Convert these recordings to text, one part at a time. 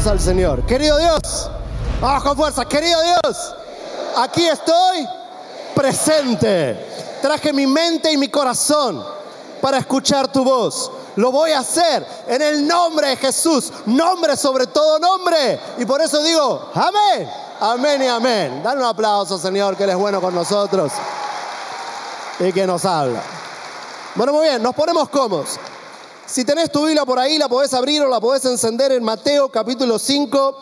aplausos al Señor. Querido Dios, vamos con fuerza. Querido Dios, aquí estoy presente. Traje mi mente y mi corazón para escuchar tu voz. Lo voy a hacer en el nombre de Jesús, nombre sobre todo nombre. Y por eso digo, amén, amén y amén. Dale un aplauso, Señor, que Él es bueno con nosotros y que nos habla. Bueno, muy bien, nos ponemos cómodos. Si tenés tu Biblia por ahí, la podés abrir o la podés encender en Mateo capítulo 5,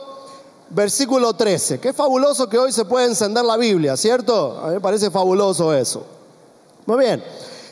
versículo 13. Qué fabuloso que hoy se puede encender la Biblia, ¿cierto? A mí me parece fabuloso eso. Muy bien.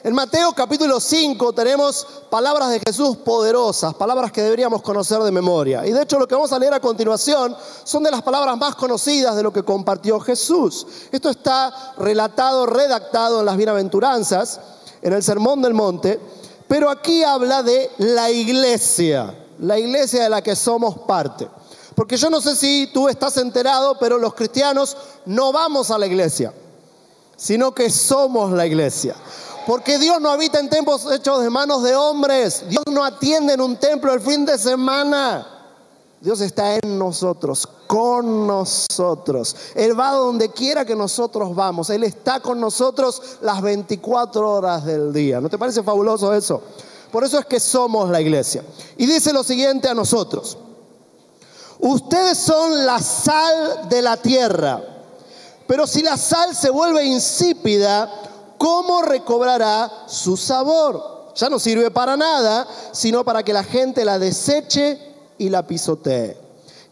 En Mateo capítulo 5 tenemos palabras de Jesús poderosas, palabras que deberíamos conocer de memoria. Y de hecho lo que vamos a leer a continuación son de las palabras más conocidas de lo que compartió Jesús. Esto está relatado, redactado en las bienaventuranzas, en el Sermón del Monte, pero aquí habla de la iglesia de la que somos parte. Porque yo no sé si tú estás enterado, pero los cristianos no vamos a la iglesia, sino que somos la iglesia. Porque Dios no habita en templos hechos de manos de hombres. Dios no atiende en un templo el fin de semana. Dios está en nosotros, con nosotros. Él va donde quiera que nosotros vamos. Él está con nosotros las 24 horas del día. ¿No te parece fabuloso eso? Por eso es que somos la iglesia. Y dice lo siguiente a nosotros: ustedes son la sal de la tierra. Pero si la sal se vuelve insípida, ¿cómo recobrará su sabor? Ya no sirve para nada, sino para que la gente la deseche y la pisotee.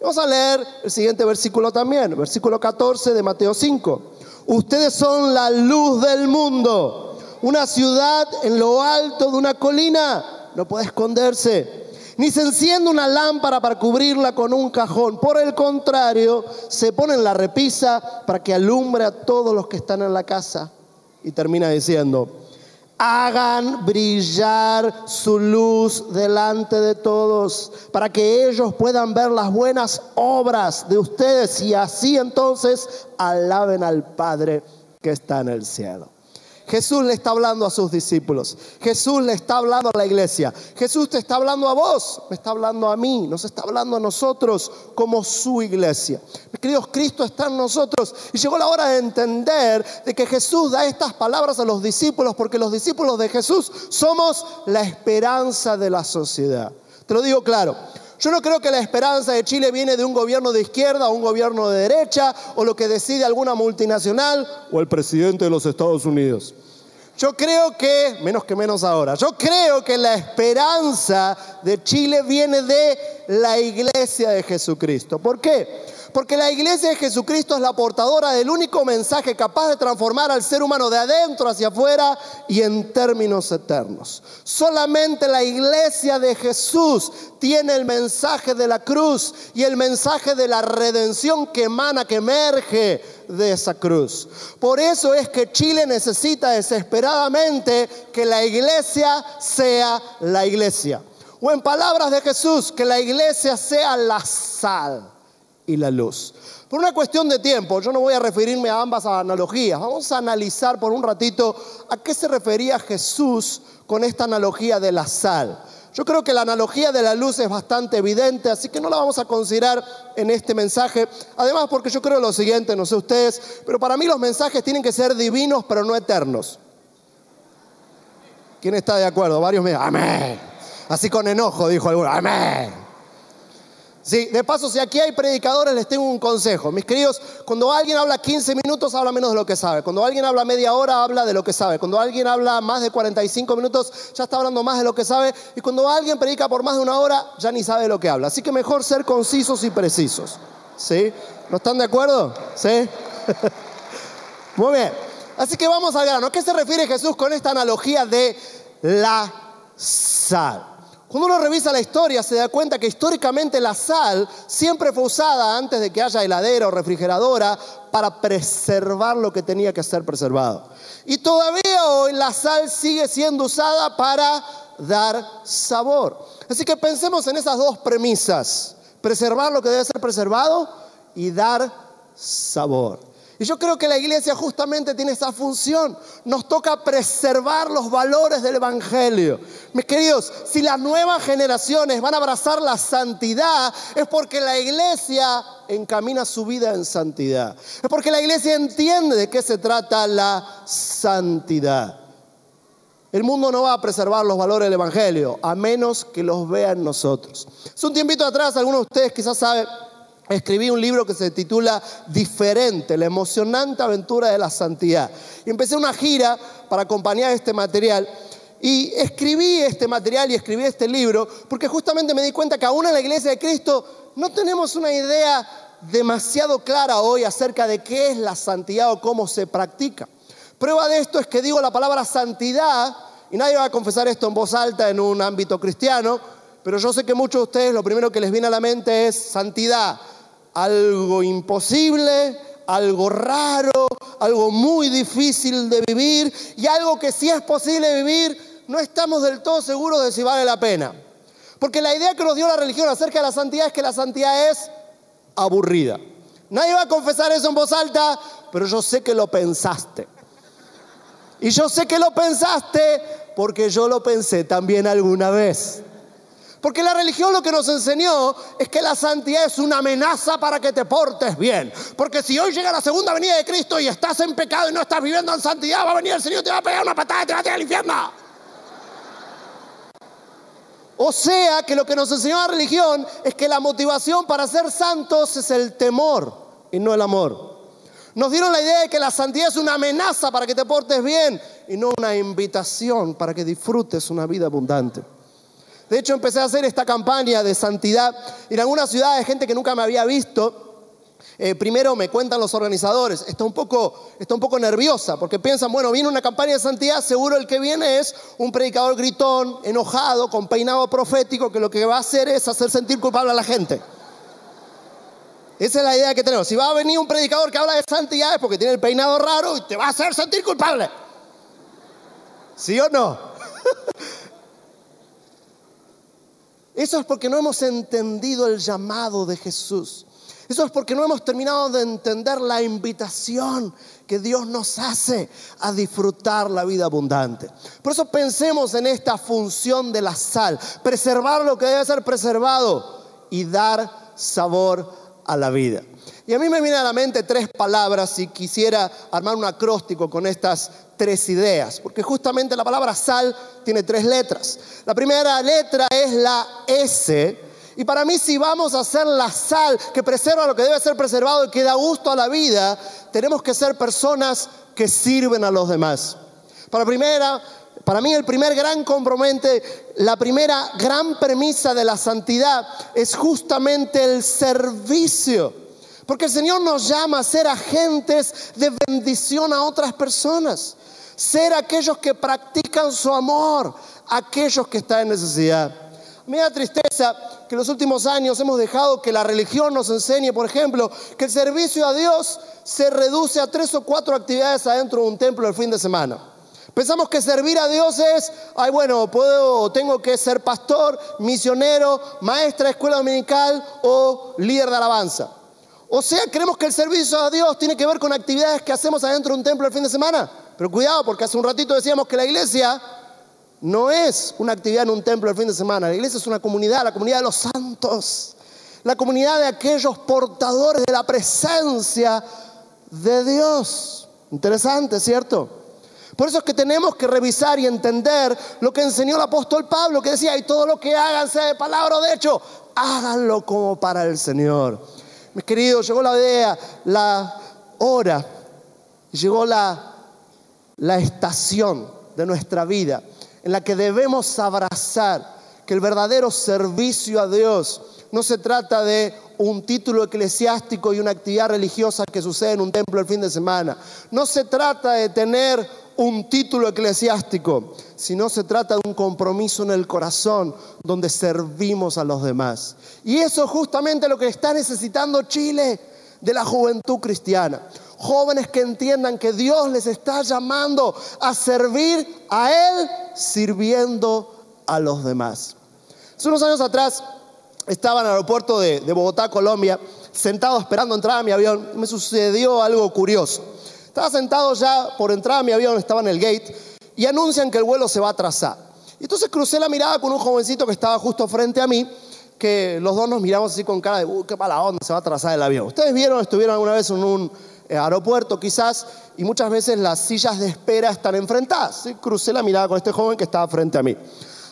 Vamos a leer el siguiente versículo también, versículo 14 de Mateo 5. Ustedes son la luz del mundo. Una ciudad en lo alto de una colina no puede esconderse. Ni se enciende una lámpara para cubrirla con un cajón. Por el contrario, se pone en la repisa para que alumbre a todos los que están en la casa. Y termina diciendo: hagan brillar su luz delante de todos, para que ellos puedan ver las buenas obras de ustedes y así entonces alaben al Padre que está en el cielo. Jesús le está hablando a sus discípulos. Jesús le está hablando a la iglesia. Jesús te está hablando a vos, me está hablando a mí, nos está hablando a nosotros como su iglesia. Mis queridos, Cristo está en nosotros y llegó la hora de entender de que Jesús da estas palabras a los discípulos porque los discípulos de Jesús somos la esperanza de la sociedad. Te lo digo claro. Yo no creo que la esperanza de Chile viene de un gobierno de izquierda o un gobierno de derecha o lo que decide alguna multinacional o el presidente de los Estados Unidos. Yo creo que, menos ahora, yo creo que la esperanza de Chile viene de la iglesia de Jesucristo. ¿Por qué? Porque la iglesia de Jesucristo es la portadora del único mensaje capaz de transformar al ser humano de adentro hacia afuera y en términos eternos. Solamente la iglesia de Jesús tiene el mensaje de la cruz y el mensaje de la redención que emana, que emerge de esa cruz. Por eso es que Chile necesita desesperadamente que la iglesia sea la iglesia. O en palabras de Jesús, que la iglesia sea la sal y la luz. Por una cuestión de tiempo, yo no voy a referirme a ambas analogías. Vamos a analizar por un ratito a qué se refería Jesús con esta analogía de la sal. Yo creo que la analogía de la luz es bastante evidente, así que no la vamos a considerar en este mensaje. Además, porque yo creo lo siguiente, no sé ustedes, pero para mí los mensajes tienen que ser divinos, pero no eternos. ¿Quién está de acuerdo? Varios me dicen, amén. Así con enojo dijo alguno, amén. Sí, de paso, si aquí hay predicadores, les tengo un consejo. Mis queridos, cuando alguien habla 15 minutos, habla menos de lo que sabe. Cuando alguien habla media hora, habla de lo que sabe. Cuando alguien habla más de 45 minutos, ya está hablando más de lo que sabe. Y cuando alguien predica por más de una hora, ya ni sabe lo que habla. Así que mejor ser concisos y precisos. ¿Sí? ¿No están de acuerdo? ¿Sí? Muy bien. Así que vamos al grano. ¿A qué se refiere Jesús con esta analogía de la sal? Cuando uno revisa la historia se da cuenta que históricamente la sal siempre fue usada antes de que haya heladera o refrigeradora para preservar lo que tenía que ser preservado. Y todavía hoy la sal sigue siendo usada para dar sabor. Así que pensemos en esas dos premisas: preservar lo que debe ser preservado y dar sabor. Y yo creo que la iglesia justamente tiene esa función. Nos toca preservar los valores del evangelio. Mis queridos, si las nuevas generaciones van a abrazar la santidad, es porque la iglesia encamina su vida en santidad. Es porque la iglesia entiende de qué se trata la santidad. El mundo no va a preservar los valores del evangelio, a menos que los vea en nosotros. Hace un tiempito atrás, algunos de ustedes quizás saben, escribí un libro que se titula Diferente, la emocionante aventura de la santidad. Y empecé una gira para acompañar este material. Y escribí este material y escribí este libro porque justamente me di cuenta que aún en la iglesia de Cristo no tenemos una idea demasiado clara hoy acerca de qué es la santidad o cómo se practica. Prueba de esto es que digo la palabra santidad, y nadie va a confesar esto en voz alta en un ámbito cristiano, pero yo sé que muchos de ustedes lo primero que les viene a la mente es santidad. Algo imposible, algo raro, algo muy difícil de vivir y algo que si es posible vivir, no estamos del todo seguros de si vale la pena. Porque la idea que nos dio la religión acerca de la santidad es que la santidad es aburrida. Nadie va a confesar eso en voz alta, pero yo sé que lo pensaste. Y yo sé que lo pensaste porque yo lo pensé también alguna vez. Porque la religión lo que nos enseñó es que la santidad es una amenaza para que te portes bien. Porque si hoy llega la segunda venida de Cristo y estás en pecado y no estás viviendo en santidad, va a venir el Señor y te va a pegar una patada y te va a tirar al infierno. O sea que lo que nos enseñó la religión es que la motivación para ser santos es el temor y no el amor. Nos dieron la idea de que la santidad es una amenaza para que te portes bien y no una invitación para que disfrutes una vida abundante. De hecho, empecé a hacer esta campaña de santidad y en algunas ciudades, gente que nunca me había visto, primero me cuentan los organizadores, está un poco nerviosa porque piensan, bueno, viene una campaña de santidad, seguro el que viene es un predicador gritón, enojado, con peinado profético, que lo que va a hacer es hacer sentir culpable a la gente. Esa es la idea que tenemos. Si va a venir un predicador que habla de santidad es porque tiene el peinado raro y te va a hacer sentir culpable. ¿Sí o no? Eso es porque no hemos entendido el llamado de Jesús. Eso es porque no hemos terminado de entender la invitación que Dios nos hace a disfrutar la vida abundante. Por eso pensemos en esta función de la sal. Preservar lo que debe ser preservado y dar sabor a la vida. Y a mí me vienen a la mente 3 palabras y quisiera armar un acróstico con estas 3 ideas, porque justamente la palabra sal tiene 3 letras. La primera letra es la S, y para mí si vamos a hacer la sal que preserva lo que debe ser preservado y que da gusto a la vida, tenemos que ser personas que sirven a los demás. Para mí el primer gran compromiso, la primera gran premisa de la santidad es justamente el servicio. Porque el Señor nos llama a ser agentes de bendición a otras personas. Ser aquellos que practican su amor, aquellos que están en necesidad. Me da tristeza que en los últimos años hemos dejado que la religión nos enseñe, por ejemplo, que el servicio a Dios se reduce a 3 o 4 actividades adentro de un templo el fin de semana. Pensamos que servir a Dios es, tengo que ser pastor, misionero, maestra de escuela dominical o líder de alabanza. O sea, creemos que el servicio a Dios tiene que ver con actividades que hacemos adentro de un templo el fin de semana. Pero cuidado, porque hace un ratito decíamos que la iglesia no es una actividad en un templo el fin de semana. La iglesia es una comunidad, la comunidad de los santos. La comunidad de aquellos portadores de la presencia de Dios. Interesante, ¿cierto? Por eso es que tenemos que revisar y entender lo que enseñó el apóstol Pablo, que decía, y todo lo que hagan, sea de palabra o de hecho, háganlo como para el Señor. Mis queridos, llegó la idea, la hora, llegó la estación de nuestra vida en la que debemos abrazar que el verdadero servicio a Dios no se trata de un título eclesiástico y una actividad religiosa que sucede en un templo el fin de semana. No se trata de tener un título eclesiástico, sino se trata de un compromiso en el corazón donde servimos a los demás. Y eso es justamente lo que está necesitando Chile, de la juventud cristiana. Jóvenes que entiendan que Dios les está llamando a servir a Él sirviendo a los demás. Hace unos años atrás estaba en el aeropuerto de Bogotá, Colombia, sentado esperando entrar a mi avión, me sucedió algo curioso. Estaba sentado ya por entrar a mi avión, estaba en el gate, y anuncian que el vuelo se va a atrasar. Y entonces crucé la mirada con un jovencito que estaba justo frente a mí, que los dos nos miramos así con cara de, qué mala onda, se va a atrasar el avión. Ustedes estuvieron alguna vez en un aeropuerto quizás, y muchas veces las sillas de espera están enfrentadas. ¿Sí? Crucé la mirada con este joven que estaba frente a mí.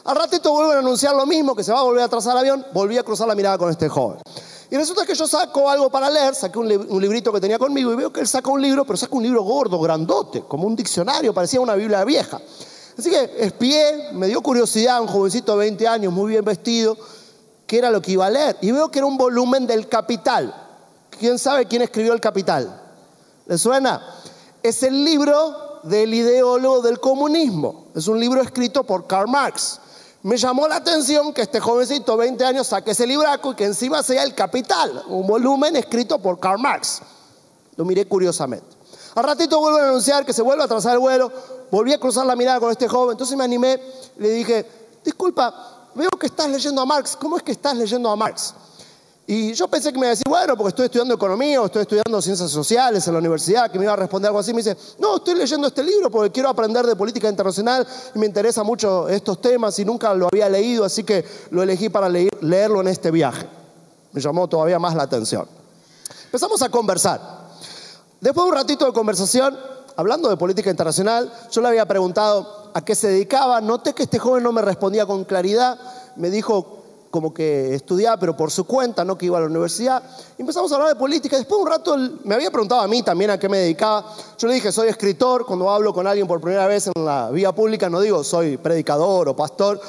Al ratito vuelven a anunciar lo mismo, que se va a volver a atrasar el avión, volví a cruzar la mirada con este joven. Y resulta que yo saco algo para leer, saqué un librito que tenía conmigo y veo que él saca un libro, pero saca un libro gordo, grandote, como un diccionario, parecía una Biblia vieja. Así que espié, me dio curiosidad, un jovencito de 20 años, muy bien vestido, qué era lo que iba a leer. Y veo que era un volumen del Capital. ¿Quién sabe quién escribió el Capital? ¿Le suena? Es el libro del ideólogo del comunismo. Es un libro escrito por Karl Marx. Me llamó la atención que este jovencito, 20 años, saque ese libraco y que encima sea el Capital, un volumen escrito por Karl Marx. Lo miré curiosamente. Al ratito vuelven a anunciar que se vuelve a atrasar el vuelo. Volví a cruzar la mirada con este joven. Entonces me animé, le dije, disculpa, veo que estás leyendo a Marx. ¿Cómo es que estás leyendo a Marx? Y yo pensé que me iba a decir, bueno, porque estoy estudiando economía o estoy estudiando ciencias sociales en la universidad, que me iba a responder algo así. Me dice, no, estoy leyendo este libro porque quiero aprender de política internacional y me interesa mucho estos temas y nunca lo había leído, así que lo elegí para leerlo en este viaje. Me llamó todavía más la atención. Empezamos a conversar. Después de un ratito de conversación, hablando de política internacional, yo le había preguntado a qué se dedicaba. Noté que este joven no me respondía con claridad. Me dijo como que estudiaba, pero por su cuenta, no que iba a la universidad. Y empezamos a hablar de política. Después de un rato, me había preguntado a mí también a qué me dedicaba. Yo le dije, soy escritor. Cuando hablo con alguien por primera vez en la vía pública, no digo soy predicador o pastor.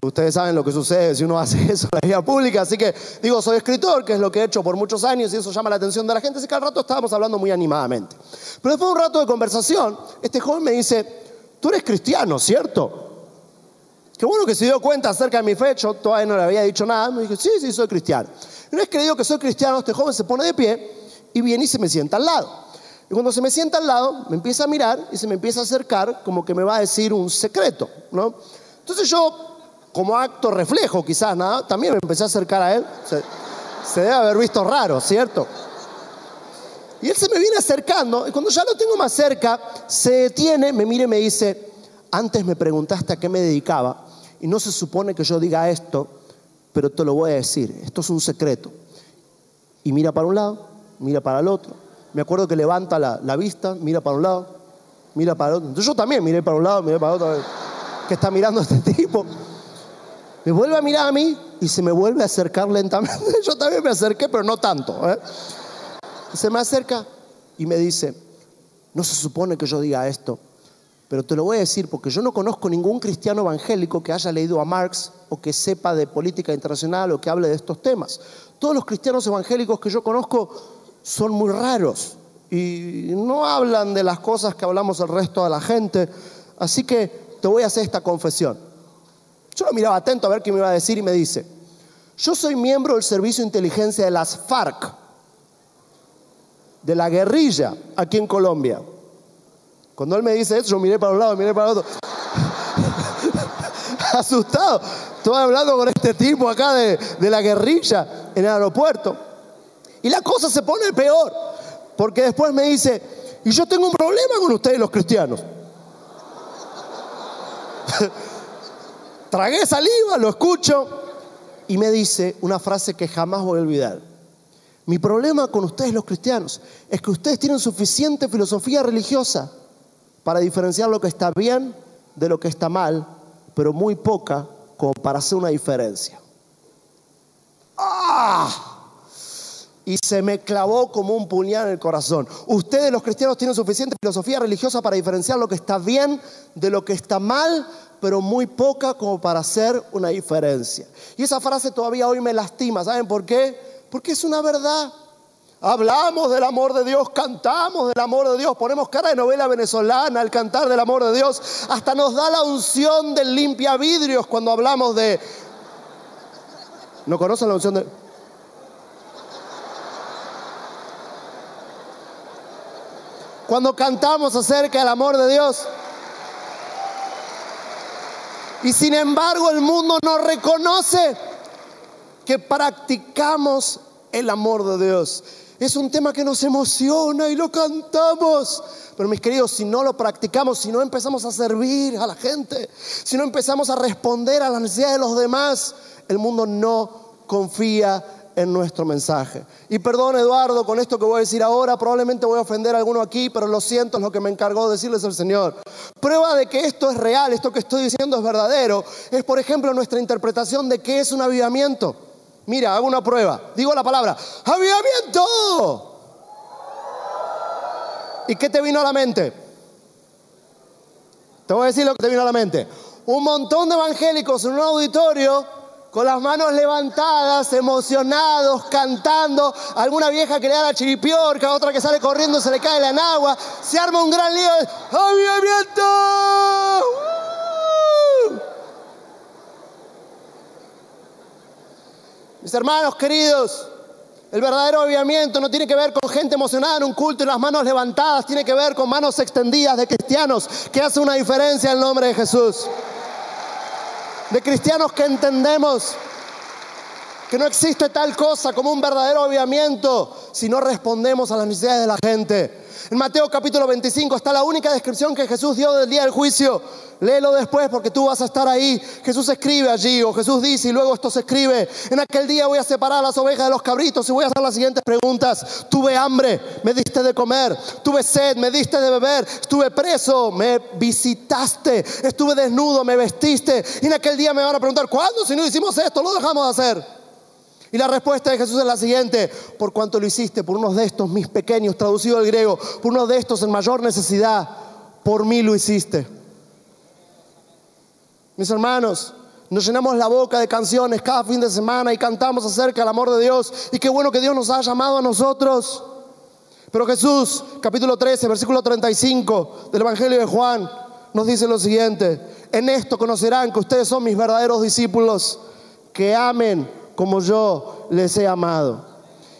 Ustedes saben lo que sucede si uno hace eso en la vía pública. Así que digo, soy escritor, que es lo que he hecho por muchos años, y eso llama la atención de la gente. Así que al rato estábamos hablando muy animadamente. Pero después de un rato de conversación, este joven me dice, tú eres cristiano, ¿cierto? Qué bueno que se dio cuenta acerca de mi fe. Yo todavía no le había dicho nada. Me dije, sí, soy cristiano. Una vez que le digo que soy cristiano, este joven se pone de pie y viene y se me sienta al lado. Y cuando se me sienta al lado, me empieza a mirar y se me empieza a acercar como que me va a decir un secreto, ¿no? Entonces yo, como acto reflejo quizás, nada, también me empecé a acercar a él. Se debe haber visto raro, ¿cierto? Y él se me viene acercando y cuando ya lo tengo más cerca, se detiene, me mira y me dice, antes me preguntaste a qué me dedicaba y no se supone que yo diga esto, pero te lo voy a decir, esto es un secreto. Y mira para un lado, mira para el otro. Me acuerdo que levanta la vista, mira para un lado, mira para el otro. Entonces yo también miré para un lado, miré para el otro. ¿Qué está mirando este tipo? Me vuelve a mirar a mí y se me vuelve a acercar lentamente. Yo también me acerqué, pero no tanto, ¿eh? Se me acerca y me dice, no se supone que yo diga esto, pero te lo voy a decir porque yo no conozco ningún cristiano evangélico que haya leído a Marx o que sepa de política internacional o que hable de estos temas. Todos los cristianos evangélicos que yo conozco son muy raros y no hablan de las cosas que hablamos el resto de la gente. Así que te voy a hacer esta confesión. Yo lo miraba atento a ver qué me iba a decir y me dice, yo soy miembro del servicio de inteligencia de las FARC, de la guerrilla aquí en Colombia. Cuando él me dice eso, yo miré para un lado, miré para el otro. Asustado. Estoy hablando con este tipo acá de la guerrilla en el aeropuerto. Y la cosa se pone peor, porque después me dice, y yo tengo un problema con ustedes los cristianos. Tragué saliva, lo escucho, y me dice una frase que jamás voy a olvidar. Mi problema con ustedes los cristianos es que ustedes tienen suficiente filosofía religiosa para diferenciar lo que está bien de lo que está mal, pero muy poca como para hacer una diferencia. ¡Ah! Y se me clavó como un puñal en el corazón. Ustedes los cristianos tienen suficiente filosofía religiosa para diferenciar lo que está bien de lo que está mal, pero muy poca como para hacer una diferencia. Y esa frase todavía hoy me lastima. ¿Saben por qué? Porque es una verdad. Hablamos del amor de Dios, cantamos del amor de Dios, ponemos cara de novela venezolana al cantar del amor de Dios. Hasta nos da la unción del limpiavidrios cuando hablamos de... ¿No conocen la unción de...? Cuando cantamos acerca del amor de Dios. Y sin embargo el mundo no reconoce que practicamos el amor de Dios. Es un tema que nos emociona y lo cantamos. Pero mis queridos, si no lo practicamos, si no empezamos a servir a la gente, si no empezamos a responder a las necesidades de los demás, el mundo no confía en nuestro mensaje. Y perdón, Eduardo, con esto que voy a decir ahora, probablemente voy a ofender a alguno aquí, pero lo siento, es lo que me encargó decirles el Señor. Prueba de que esto es real, esto que estoy diciendo es verdadero, es por ejemplo nuestra interpretación de qué es un avivamiento. Mira, hago una prueba, digo la palabra ¡avivamiento! ¿Y qué te vino a la mente? Te voy a decir lo que te vino a la mente. Un montón de evangélicos en un auditorio con las manos levantadas, emocionados, cantando. Alguna vieja que le da la chiripiorca, otra que sale corriendo, se le cae la enagua. Se arma un gran lío de ¡avivamiento! Mis hermanos queridos, el verdadero avivamiento no tiene que ver con gente emocionada en un culto y las manos levantadas. Tiene que ver con manos extendidas de cristianos que hacen una diferencia en el nombre de Jesús. De cristianos que entendemos que no existe tal cosa como un verdadero avivamiento si no respondemos a las necesidades de la gente. En Mateo capítulo 25 está la única descripción que Jesús dio del día del juicio. Léelo después porque tú vas a estar ahí. Jesús escribe allí, o Jesús dice y luego esto se escribe: en aquel día voy a separar las ovejas de los cabritos y voy a hacer las siguientes preguntas. Tuve hambre, me diste de comer. Tuve sed, me diste de beber. Estuve preso, me visitaste. Estuve desnudo, me vestiste. Y en aquel día me van a preguntar: ¿cuándo? Si no hicimos esto, lo dejamos de hacer. Y la respuesta de Jesús es la siguiente: por cuanto lo hiciste por unos de estos mis pequeños, traducido al griego, por unos de estos en mayor necesidad, por mí lo hiciste. Mis hermanos, nos llenamos la boca de canciones cada fin de semana y cantamos acerca del amor de Dios, y qué bueno que Dios nos ha llamado a nosotros. Pero Jesús, capítulo 13, versículo 35 del Evangelio de Juan, nos dice lo siguiente: en esto conocerán que ustedes son mis verdaderos discípulos, que amen como yo les he amado.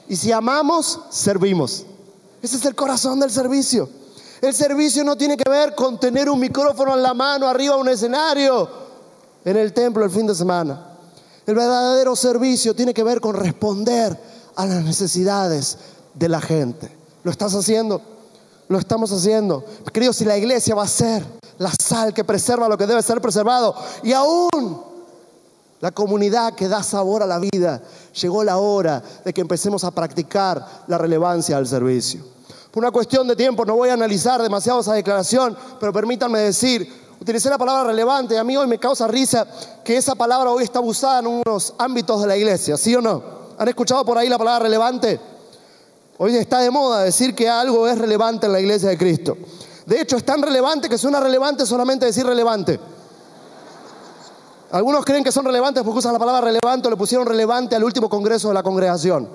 Y si amamos, servimos. Ese es el corazón del servicio. El servicio no tiene que ver con tener un micrófono en la mano arriba de un escenario en el templo el fin de semana. El verdadero servicio tiene que ver con responder a las necesidades de la gente. ¿Lo estás haciendo? Lo estamos haciendo. Queridos, si la iglesia va a ser la sal que preserva lo que debe ser preservado, y aún la comunidad que da sabor a la vida, llegó la hora de que empecemos a practicar la relevancia del servicio. Por una cuestión de tiempo no voy a analizar demasiado esa declaración, pero permítanme decir, utilicé la palabra relevante. A mí hoy me causa risa que esa palabra hoy está usada en unos ámbitos de la iglesia, ¿sí o no? ¿Han escuchado por ahí la palabra relevante? Hoy está de moda decir que algo es relevante en la iglesia de Cristo. De hecho, es tan relevante que suena relevante solamente decir relevante. Algunos creen que son relevantes porque usan la palabra relevante o le pusieron relevante al último congreso de la congregación.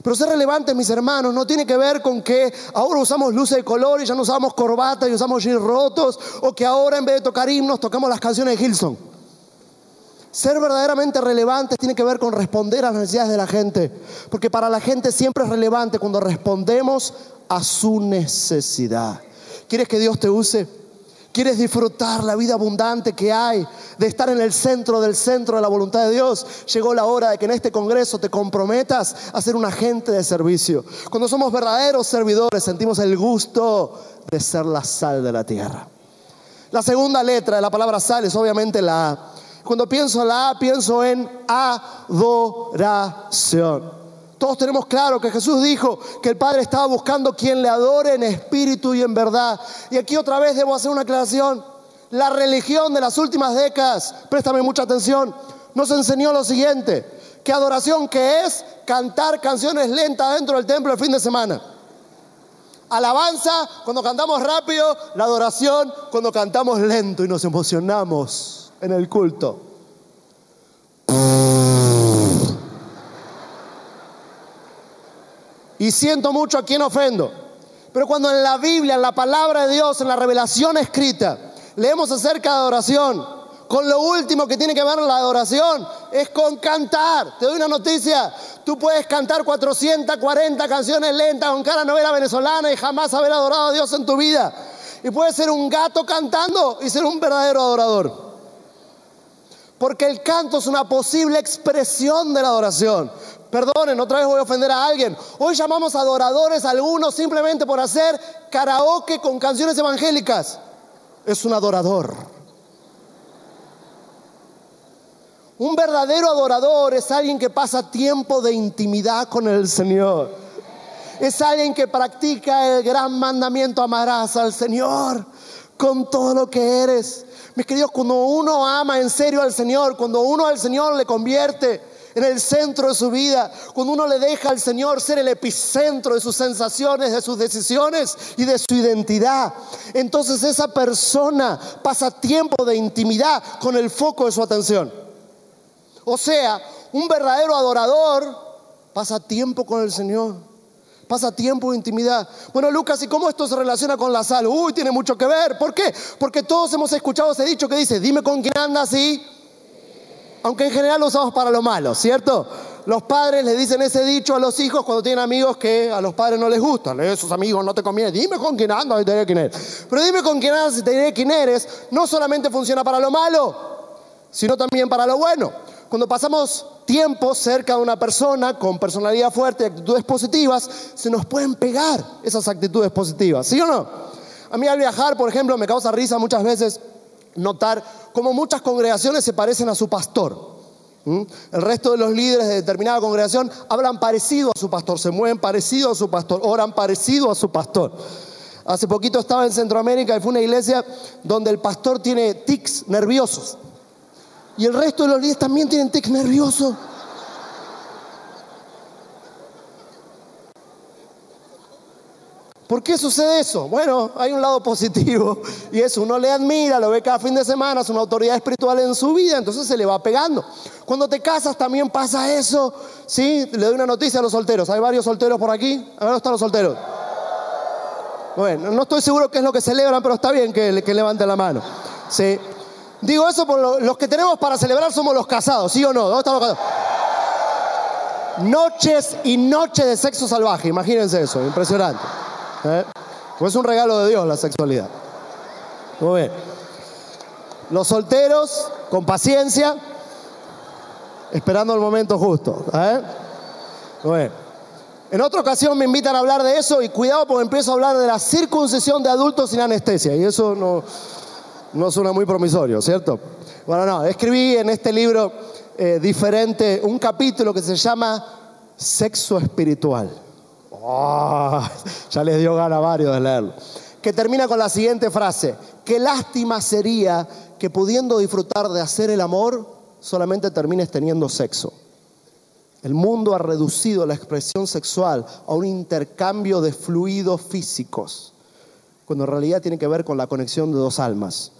Pero ser relevante, mis hermanos, no tiene que ver con que ahora usamos luces de color y ya no usamos corbata y usamos jeans rotos, o que ahora en vez de tocar himnos tocamos las canciones de Hillsong. Ser verdaderamente relevantes tiene que ver con responder a las necesidades de la gente, porque para la gente siempre es relevante cuando respondemos a su necesidad. ¿Quieres que Dios te use? ¿Quieres disfrutar la vida abundante que hay de estar en el centro de la voluntad de Dios? Llegó la hora de que en este congreso te comprometas a ser un agente de servicio. Cuando somos verdaderos servidores, sentimos el gusto de ser la sal de la tierra. La segunda letra de la palabra sal es obviamente la A. Cuando pienso en la A, pienso en adoración. Todos tenemos claro que Jesús dijo que el Padre estaba buscando quien le adore en espíritu y en verdad. Y aquí otra vez debo hacer una aclaración. La religión de las últimas décadas, préstame mucha atención, nos enseñó lo siguiente: que adoración, que es cantar canciones lentas dentro del templo el fin de semana. Alabanza cuando cantamos rápido, la adoración cuando cantamos lento y nos emocionamos en el culto. Y siento mucho a quien ofendo, pero cuando en la Biblia, en la palabra de Dios, en la revelación escrita, leemos acerca de adoración, con lo último que tiene que ver la adoración es con cantar. Te doy una noticia: tú puedes cantar 440 canciones lentas con cara novela venezolana y jamás haber adorado a Dios en tu vida. Y puedes ser un gato cantando y ser un verdadero adorador. Porque el canto es una posible expresión de la adoración. Perdonen, otra vez voy a ofender a alguien. Hoy llamamos adoradores a algunos simplemente por hacer karaoke con canciones evangélicas. Es un adorador. Un verdadero adorador es alguien que pasa tiempo de intimidad con el Señor. Es alguien que practica el gran mandamiento: amarás al Señor con todo lo que eres. Mis queridos, cuando uno ama en serio al Señor, cuando uno al Señor le convierte en el centro de su vida, cuando uno le deja al Señor ser el epicentro de sus sensaciones, de sus decisiones y de su identidad, entonces esa persona pasa tiempo de intimidad con el foco de su atención. O sea, un verdadero adorador pasa tiempo con el Señor, pasa tiempo de intimidad. Bueno, Lucas, ¿y cómo esto se relaciona con la sal? Uy, tiene mucho que ver. ¿Por qué? Porque todos hemos escuchado ese dicho que dice: dime con quién andas y... Aunque en general lo usamos para lo malo, ¿cierto? Los padres le dicen ese dicho a los hijos cuando tienen amigos que a los padres no les gustan. Esos amigos no te convienen. Dime con quién andas y te diré quién eres. Pero dime con quién andas y te diré quién eres no solamente funciona para lo malo, sino también para lo bueno. Cuando pasamos tiempo cerca de una persona con personalidad fuerte y actitudes positivas, se nos pueden pegar esas actitudes positivas, ¿sí o no? A mí al viajar, por ejemplo, me causa risa muchas veces notar cómo muchas congregaciones se parecen a su pastor. El resto de los líderes de determinada congregación hablan parecido a su pastor, se mueven parecido a su pastor, oran parecido a su pastor. Hace poquito estaba en Centroamérica y fue una iglesia donde el pastor tiene tics nerviosos. Y el resto de los líderes también tienen tics nerviosos. ¿Por qué sucede eso? Bueno, hay un lado positivo y es: uno le admira, lo ve cada fin de semana, es una autoridad espiritual en su vida, entonces se le va pegando. Cuando te casas también pasa eso, ¿sí? Le doy una noticia a los solteros. ¿Hay varios solteros por aquí? A ver, ¿dónde están los solteros? Bueno, no estoy seguro qué es lo que celebran, pero está bien que levanten la mano. ¿Sí? Digo eso por los que tenemos para celebrar somos los casados, ¿sí o no? ¿Dónde están los casados? Noches y noches de sexo salvaje, imagínense eso, impresionante. Pues es un regalo de Dios la sexualidad. Muy bien. Los solteros, con paciencia, esperando el momento justo. Muy bien. En otra ocasión me invitan a hablar de eso y cuidado porque empiezo a hablar de la circuncisión de adultos sin anestesia y eso no suena muy promisorio, ¿cierto? Bueno, no, escribí en este libro diferente un capítulo que se llama Sexo Espiritual. Oh, ya les dio gana a varios de leerlo. Que termina con la siguiente frase: qué lástima sería que pudiendo disfrutar de hacer el amor, solamente termines teniendo sexo. El mundo ha reducido la expresión sexual a un intercambio de fluidos físicos, cuando en realidad tiene que ver con la conexión de dos almas.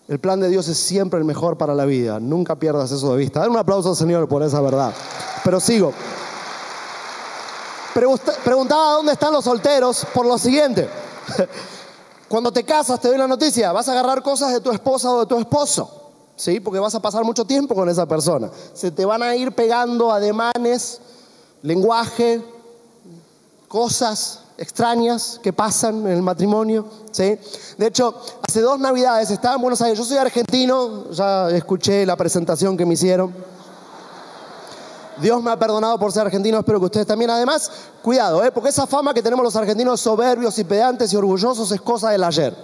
El plan de Dios es siempre el mejor para la vida. Nunca pierdas eso de vista. Dale un aplauso al Señor por esa verdad. Pero sigo. Preguntaba dónde están los solteros por lo siguiente. Cuando te casas, te doy la noticia, vas a agarrar cosas de tu esposa o de tu esposo, ¿sí? Porque vas a pasar mucho tiempo con esa persona. Se te van a ir pegando ademanes, lenguaje, cosas extrañas que pasan en el matrimonio, ¿sí? De hecho, hace 2 Navidades estaba en Buenos Aires. Yo soy argentino, ya escuché la presentación que me hicieron. Dios me ha perdonado por ser argentino, espero que ustedes también. Además, cuidado, porque esa fama que tenemos los argentinos soberbios y pedantes y orgullosos es cosa del ayer.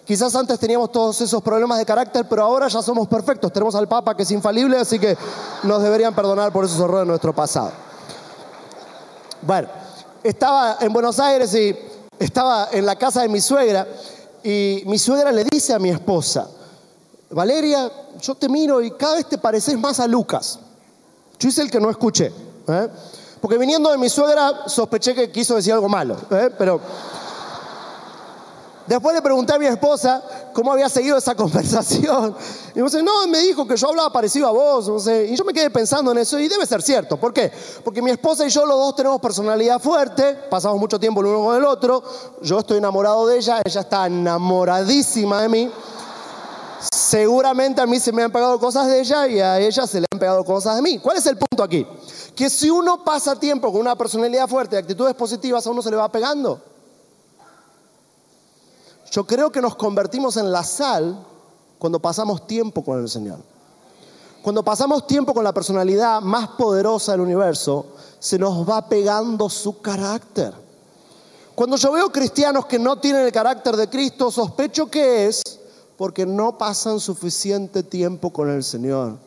Quizás antes teníamos todos esos problemas de carácter, pero ahora ya somos perfectos. Tenemos al Papa que es infalible, así que nos deberían perdonar por esos errores de nuestro pasado. Bueno, estaba en Buenos Aires y estaba en la casa de mi suegra y mi suegra le dice a mi esposa: Valeria, yo te miro y cada vez te pareces más a Lucas. Yo hice el que no escuché, porque viniendo de mi suegra sospeché que quiso decir algo malo, pero después le pregunté a mi esposa cómo había seguido esa conversación y me dice: no, me dijo que yo hablaba parecido a vos, no sé. Y yo me quedé pensando en eso y debe ser cierto. ¿Por qué? Porque mi esposa y yo los dos tenemos personalidad fuerte, pasamos mucho tiempo el uno con el otro, yo estoy enamorado de ella, ella está enamoradísima de mí. Seguramente a mí se me han pegado cosas de ella y a ella se le han pegado cosas de mí. ¿Cuál es el punto aquí? Que si uno pasa tiempo con una personalidad fuerte y actitudes positivas, a uno se le va pegando. Yo creo que nos convertimos en la sal cuando pasamos tiempo con el Señor. Cuando pasamos tiempo con la personalidad más poderosa del universo, se nos va pegando su carácter. Cuando yo veo cristianos que no tienen el carácter de Cristo, sospecho que es porque no pasan suficiente tiempo con el Señor.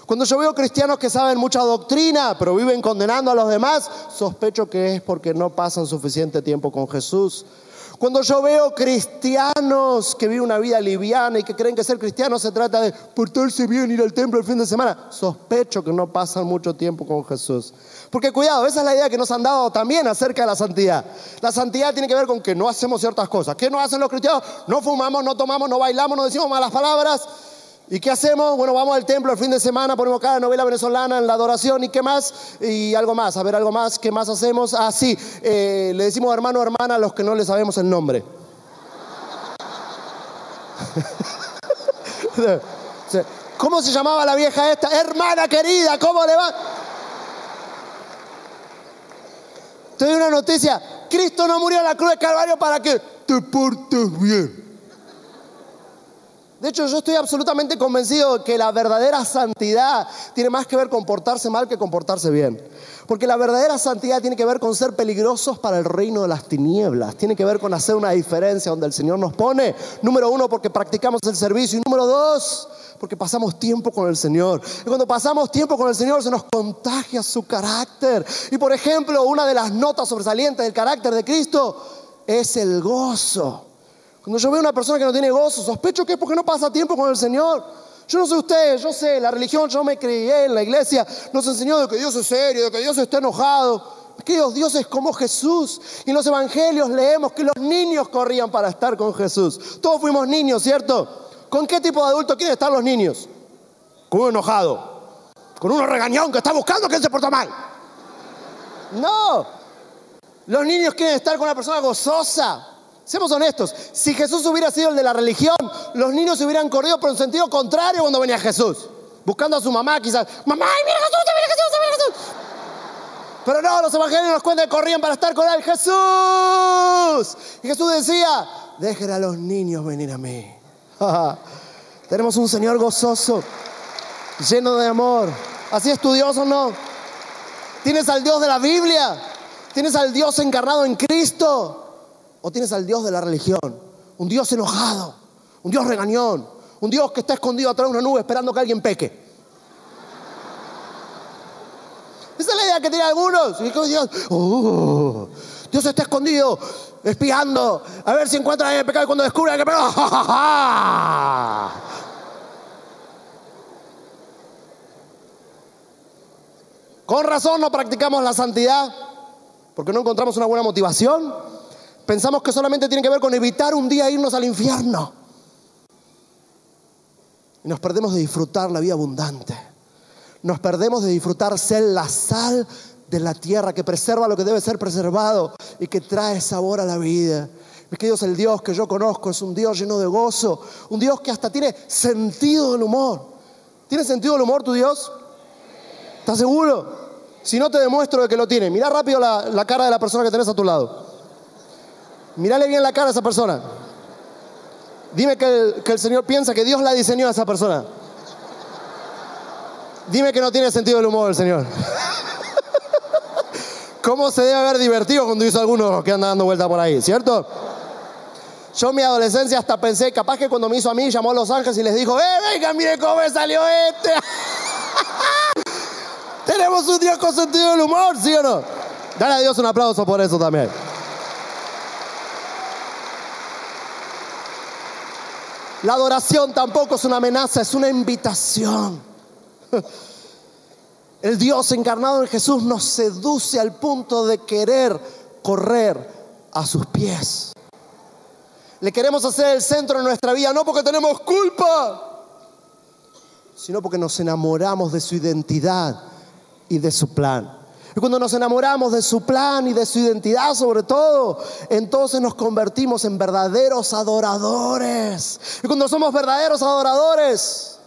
Cuando yo veo cristianos que saben mucha doctrina, pero viven condenando a los demás, sospecho que es porque no pasan suficiente tiempo con Jesús. Cuando yo veo cristianos que viven una vida liviana y que creen que ser cristiano se trata de portarse bien, ir al templo el fin de semana, sospecho que no pasan mucho tiempo con Jesús. Porque cuidado, esa es la idea que nos han dado también acerca de la santidad. La santidad tiene que ver con que no hacemos ciertas cosas. ¿Qué no hacen los cristianos? No fumamos, no tomamos, no bailamos, no decimos malas palabras. ¿Y qué hacemos? Bueno, vamos al templo el fin de semana, ponemos cada novela venezolana en la adoración y qué más, y algo más, a ver algo más, ¿qué más hacemos? Ah, sí, le decimos hermano o hermana a los que no le sabemos el nombre. ¿Cómo se llamaba la vieja esta? Hermana querida, ¿cómo le va? Te doy una noticia, Cristo no murió en la cruz del Calvario para que te portes bien. De hecho, yo estoy absolutamente convencido de que la verdadera santidad tiene más que ver con portarse mal que con portarse bien. Porque la verdadera santidad tiene que ver con ser peligrosos para el reino de las tinieblas. Tiene que ver con hacer una diferencia donde el Señor nos pone. Número 1, porque practicamos el servicio. Y número 2, porque pasamos tiempo con el Señor. Y cuando pasamos tiempo con el Señor se nos contagia su carácter. Y por ejemplo, una de las notas sobresalientes del carácter de Cristo es el gozo. Cuando yo veo a una persona que no tiene gozo, sospecho que es porque no pasa tiempo con el Señor. Yo no sé ustedes, yo sé, la religión, yo me crié en la iglesia, nos enseñó de que Dios es serio, de que Dios está enojado. Que Dios es como Jesús. Y en los evangelios leemos que los niños corrían para estar con Jesús. Todos fuimos niños, ¿cierto? ¿Con qué tipo de adulto quieren estar los niños? Con uno enojado, con uno regañón que está buscando que él se porta mal. No, los niños quieren estar con una persona gozosa. Seamos honestos, si Jesús hubiera sido el de la religión, los niños se hubieran corrido por un sentido contrario cuando venía Jesús. Buscando a su mamá quizás. ¡Mamá, mira Jesús, mira Jesús, mira Jesús! Pero no, los evangelios nos cuentan que corrían para estar con él. ¡Jesús! Y Jesús decía, dejen a los niños venir a mí. Tenemos un Señor gozoso, lleno de amor. ¿Así es tu Dios o no? ¿Tienes al Dios de la Biblia? ¿Tienes al Dios encarnado en Cristo? ¿O tienes al Dios de la religión? Un Dios enojado, un Dios regañón, un Dios que está escondido atrás de una nube esperando que alguien peque. Esa es la idea que tienen algunos. Y Dios, Dios está escondido, espiando, a ver si encuentra el pecado y cuando descubre que pecado. Con razón no practicamos la santidad, porque no encontramos una buena motivación. Pensamos que solamente tiene que ver con evitar un día irnos al infierno. Y nos perdemos de disfrutar la vida abundante. Nos perdemos de disfrutar ser la sal de la tierra que preserva lo que debe ser preservado y que trae sabor a la vida. Mis queridos, el Dios que yo conozco es un Dios lleno de gozo, un Dios que hasta tiene sentido del humor. ¿Tiene sentido del humor tu Dios? ¿Estás seguro? Si no, te demuestro de que lo tiene. Mirá rápido la cara de la persona que tenés a tu lado. Mírale bien la cara a esa persona. Dime que el Señor piensa que Dios la diseñó a esa persona. Dime que no tiene sentido del humor el Señor. ¿Cómo se debe haber divertido cuando hizo algunos que andan dando vuelta por ahí, ¿cierto? Yo en mi adolescencia hasta pensé, capaz que cuando me hizo a mí, llamó a los ángeles y les dijo, venga, mire cómo me salió este. Tenemos un Dios con sentido del humor, ¿sí o no? Dale a Dios un aplauso por eso también. La adoración tampoco es una amenaza, es una invitación. El Dios encarnado en Jesús nos seduce al punto de querer correr a sus pies. Le queremos hacer el centro de nuestra vida, no porque tenemos culpa, sino porque nos enamoramos de su identidad y de su plan. Y cuando nos enamoramos de su plan y de su identidad sobre todo, entonces nos convertimos en verdaderos adoradores. Y cuando somos verdaderos adoradores,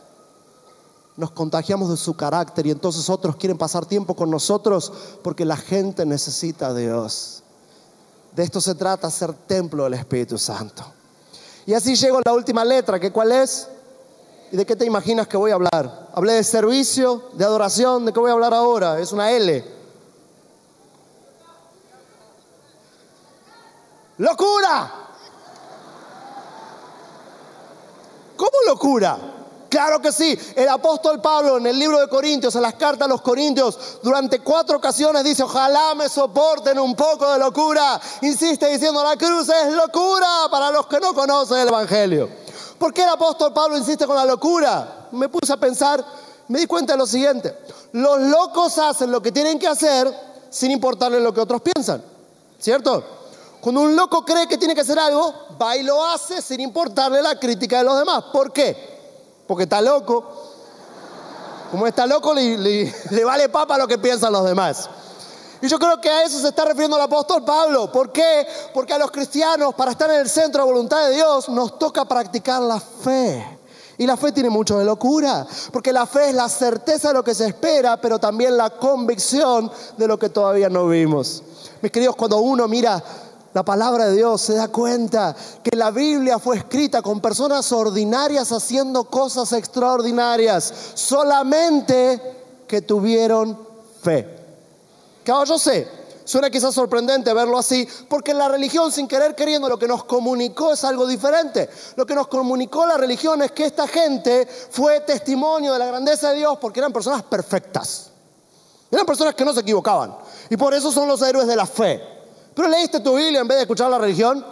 nos contagiamos de su carácter y entonces otros quieren pasar tiempo con nosotros porque la gente necesita a Dios. De esto se trata, ser templo del Espíritu Santo. Y así llego a la última letra, que ¿cuál es? ¿Y de qué te imaginas que voy a hablar? Hablé de servicio, de adoración. ¿De qué voy a hablar ahora? Es una L. ¡Locura! ¿Cómo locura? Claro que sí. El apóstol Pablo en el libro de Corintios, en las cartas a los Corintios, durante 4 ocasiones dice: ojalá me soporten un poco de locura. Insiste diciendo: la cruz es locura para los que no conocen el evangelio. ¿Por qué el apóstol Pablo insiste con la locura? Me puse a pensar, me di cuenta de lo siguiente: los locos hacen lo que tienen que hacer sin importarles lo que otros piensan, ¿cierto? Cuando un loco cree que tiene que hacer algo, va y lo hace sin importarle la crítica de los demás. ¿Por qué? Porque está loco. Como está loco, le vale papa lo que piensan los demás. Y yo creo que a eso se está refiriendo el apóstol Pablo. ¿Por qué? Porque a los cristianos, para estar en el centro de la voluntad de Dios, nos toca practicar la fe. Y la fe tiene mucho de locura, porque la fe es la certeza de lo que se espera, pero también la convicción de lo que todavía no vimos. Mis queridos, cuando uno mira la palabra de Dios, se da cuenta que la Biblia fue escrita con personas ordinarias haciendo cosas extraordinarias, solamente que tuvieron fe. Claro, yo sé, suena quizás sorprendente verlo así, porque la religión, sin querer queriendo, lo que nos comunicó es algo diferente. Lo que nos comunicó la religión es que esta gente fue testimonio de la grandeza de Dios porque eran personas perfectas. Eran personas que no se equivocaban. Y por eso son los héroes de la fe. Pero leíste tu Biblia en vez de escuchar la religión.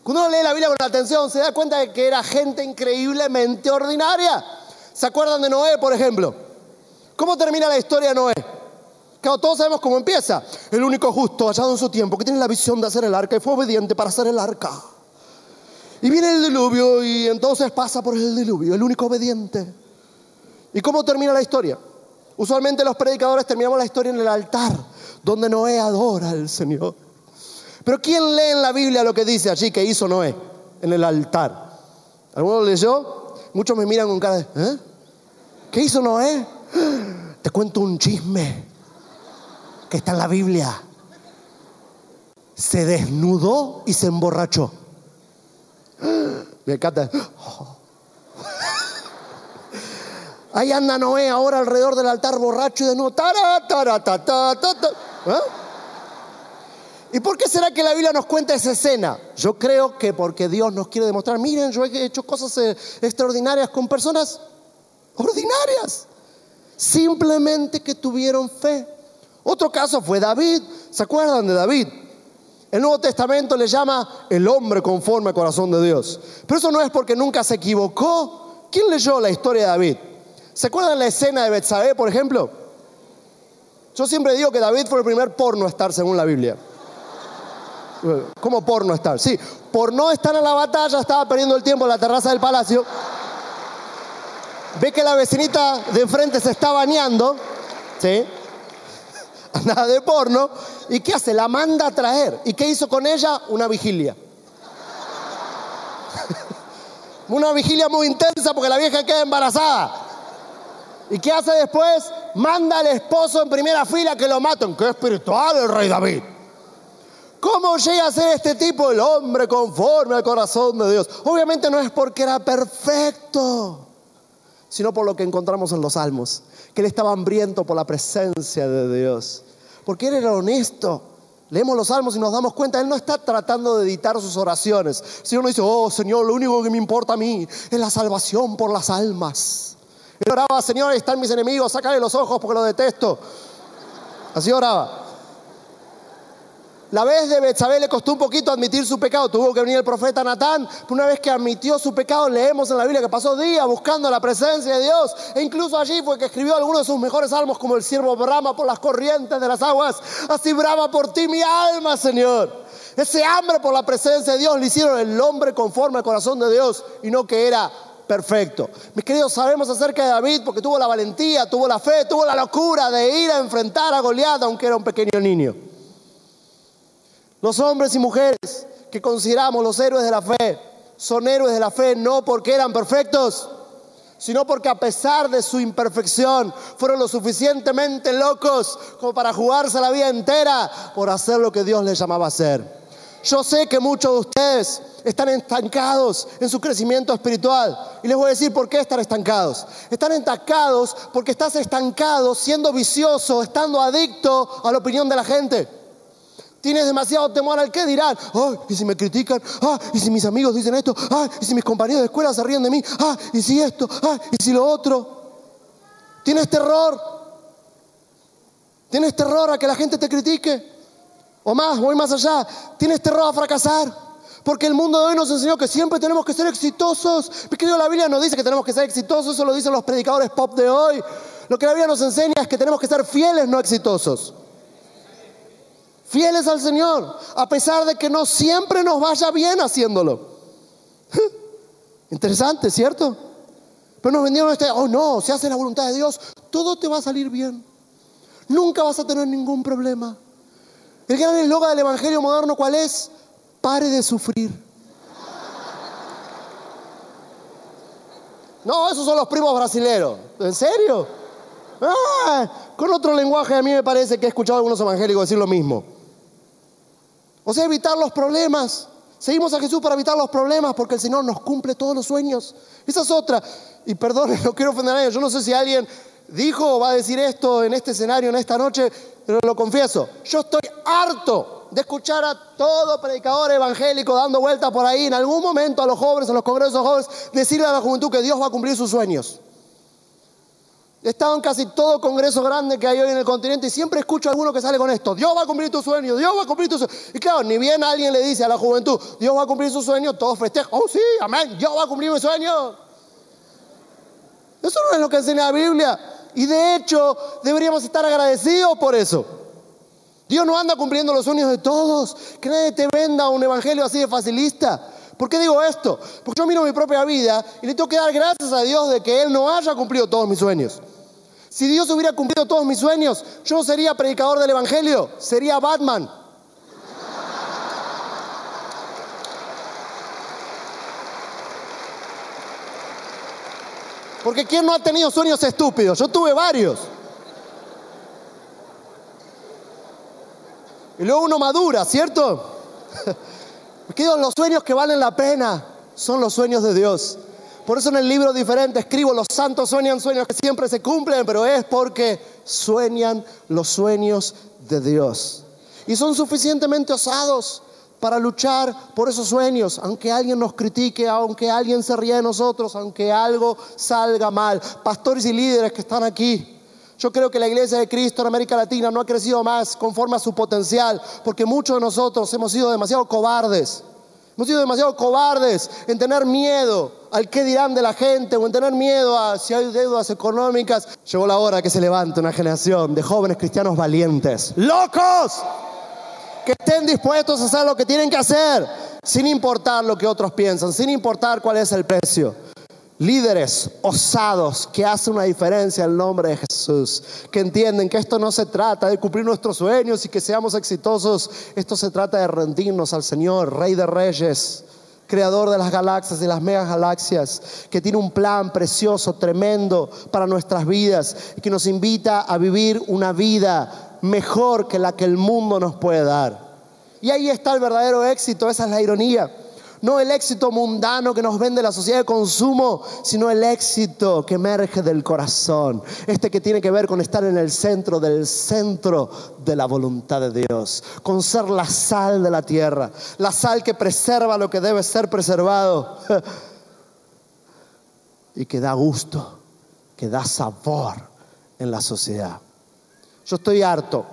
Cuando uno lee la Biblia con atención, se da cuenta de que era gente increíblemente ordinaria. ¿Se acuerdan de Noé, por ejemplo? ¿Cómo termina la historia de Noé? Claro, todos sabemos cómo empieza. El único justo hallado en su tiempo, que tiene la visión de hacer el arca y fue obediente para hacer el arca. Y viene el diluvio y entonces pasa por el diluvio, el único obediente. ¿Y cómo termina la historia? Usualmente los predicadores terminamos la historia en el altar, donde Noé adora al Señor. Pero ¿quién lee en la Biblia lo que dice allí que hizo Noé en el altar? ¿Alguno lo leyó? Muchos me miran con cara de ¿eh? ¿Qué hizo Noé? Te cuento un chisme que está en la Biblia. Se desnudó y se emborrachó. Me encanta. Ahí anda Noé ahora alrededor del altar borracho y desnudo. ¿Eh? ¿Y por qué será que la Biblia nos cuenta esa escena? Yo creo que porque Dios nos quiere demostrar: miren, yo he hecho cosas extraordinarias con personas ordinarias, simplemente que tuvieron fe. Otro caso fue David. ¿Se acuerdan de David? El Nuevo Testamento le llama el hombre conforme al corazón de Dios. Pero eso no es porque nunca se equivocó. ¿Quién leyó la historia de David? ¿Se acuerdan la escena de Betsabé, por ejemplo? Yo siempre digo que David fue el primer porno star según la Biblia. ¿Cómo porno star? Sí, por no estar en la batalla estaba perdiendo el tiempo en la terraza del palacio. Ve que la vecinita de enfrente se está bañando, ¿sí? Andaba de porno. ¿Y qué hace? La manda a traer. ¿Y qué hizo con ella? Una vigilia. Una vigilia muy intensa porque la vieja queda embarazada. ¿Y qué hace después? Manda al esposo en primera fila que lo maten. ¡Qué espiritual el rey David! ¿Cómo llega a ser este tipo el hombre conforme al corazón de Dios? Obviamente no es porque era perfecto, sino por lo que encontramos en los Salmos, que él estaba hambriento por la presencia de Dios, porque él era honesto. Leemos los Salmos y nos damos cuenta, él no está tratando de editar sus oraciones. El Señor no dice: oh Señor, lo único que me importa a mí es la salvación por las almas. Él oraba: Señor, están mis enemigos, sácale los ojos porque los detesto. Así oraba. La vez de Betsabé le costó un poquito admitir su pecado. Tuvo que venir el profeta Natán. Una vez que admitió su pecado, leemos en la Biblia que pasó días buscando la presencia de Dios. E incluso allí fue que escribió algunos de sus mejores salmos, como el siervo brama por las corrientes de las aguas. Así brama por ti mi alma, Señor. Ese hambre por la presencia de Dios le hicieron el hombre conforme al corazón de Dios, y no que era perfecto. Mis queridos, sabemos acerca de David porque tuvo la valentía, tuvo la fe, tuvo la locura de ir a enfrentar a Goliat, aunque era un pequeño niño. Los hombres y mujeres que consideramos los héroes de la fe son héroes de la fe no porque eran perfectos, sino porque a pesar de su imperfección fueron lo suficientemente locos como para jugarse la vida entera por hacer lo que Dios les llamaba a hacer. Yo sé que muchos de ustedes están estancados en su crecimiento espiritual. Y les voy a decir por qué están estancados. Están estancados porque estás estancado, siendo vicioso, estando adicto a la opinión de la gente. Tienes demasiado temor al qué dirán. ¿Y si me critican? ¿Y si mis amigos dicen esto? ¿Y si mis compañeros de escuela se ríen de mí? ¿Y si esto? ¿Y si lo otro? Tienes terror. Tienes terror a que la gente te critique. O más, voy más allá. Tienes terror a fracasar. Porque el mundo de hoy nos enseñó que siempre tenemos que ser exitosos. Porque la Biblia no dice que tenemos que ser exitosos. Eso lo dicen los predicadores pop de hoy. Lo que la Biblia nos enseña es que tenemos que ser fieles, no exitosos. Fieles al Señor, a pesar de que no siempre nos vaya bien haciéndolo. Interesante, ¿cierto? Pero nos vendieron no, si haces la voluntad de Dios, todo te va a salir bien. Nunca vas a tener ningún problema. El gran eslogan del evangelio moderno, ¿cuál es? Pare de sufrir. No, esos son los primos brasileros. ¿En serio? Con otro lenguaje a mí me parece que he escuchado a algunos evangélicos decir lo mismo. O sea, evitar los problemas. Seguimos a Jesús para evitar los problemas porque el Señor nos cumple todos los sueños. Esa es otra. Y perdón, no quiero ofender a nadie. Yo no sé si alguien dijo o va a decir esto en este escenario, en esta noche, pero lo confieso. Yo estoy harto de escuchar a todo predicador evangélico dando vueltas por ahí en algún momento a los jóvenes, en los congresos jóvenes, decirle a la juventud que Dios va a cumplir sus sueños. He estado en casi todo congreso grande que hay hoy en el continente y siempre escucho a alguno que sale con esto: Dios va a cumplir tus sueños, Dios va a cumplir tus sueños. Y claro, ni bien alguien le dice a la juventud, Dios va a cumplir sus sueños, todos festejan: oh sí, amén, Dios va a cumplir mis sueños. Eso no es lo que enseña la Biblia. Y de hecho, deberíamos estar agradecidos por eso. Dios no anda cumpliendo los sueños de todos. Que nadie te venda un evangelio así de facilista. ¿Por qué digo esto? Porque yo miro mi propia vida y le tengo que dar gracias a Dios de que Él no haya cumplido todos mis sueños. Si Dios hubiera cumplido todos mis sueños, yo no sería predicador del evangelio, sería Batman. Porque ¿quién no ha tenido sueños estúpidos? Yo tuve varios. Y luego uno madura, ¿cierto? Porque los sueños que valen la pena son los sueños de Dios. Por eso en el libro diferente escribo: los santos sueñan sueños que siempre se cumplen, pero es porque sueñan los sueños de Dios. Y son suficientemente osados para luchar por esos sueños, aunque alguien nos critique, aunque alguien se ríe de nosotros, aunque algo salga mal. Pastores y líderes que están aquí, yo creo que la Iglesia de Cristo en América Latina no ha crecido más conforme a su potencial, porque muchos de nosotros hemos sido demasiado cobardes. Hemos sido demasiado cobardes en tener miedo al qué dirán de la gente, o en tener miedo a si hay deudas económicas. Llegó la hora que se levante una generación de jóvenes cristianos valientes, locos, que estén dispuestos a hacer lo que tienen que hacer, sin importar lo que otros piensan, sin importar cuál es el precio. Líderes osados que hacen una diferencia en el nombre de Jesús, que entienden que esto no se trata de cumplir nuestros sueños y que seamos exitosos. Esto se trata de rendirnos al Señor, Rey de Reyes, Creador de las galaxias y las megagalaxias, que tiene un plan precioso, tremendo para nuestras vidas y que nos invita a vivir una vida mejor que la que el mundo nos puede dar. Y ahí está el verdadero éxito. Esa es la ironía. No el éxito mundano que nos vende la sociedad de consumo, sino el éxito que emerge del corazón. Que tiene que ver con estar en el centro del centro de la voluntad de Dios. Con ser la sal de la tierra. La sal que preserva lo que debe ser preservado. Y que da gusto, que da sabor en la sociedad. Yo estoy harto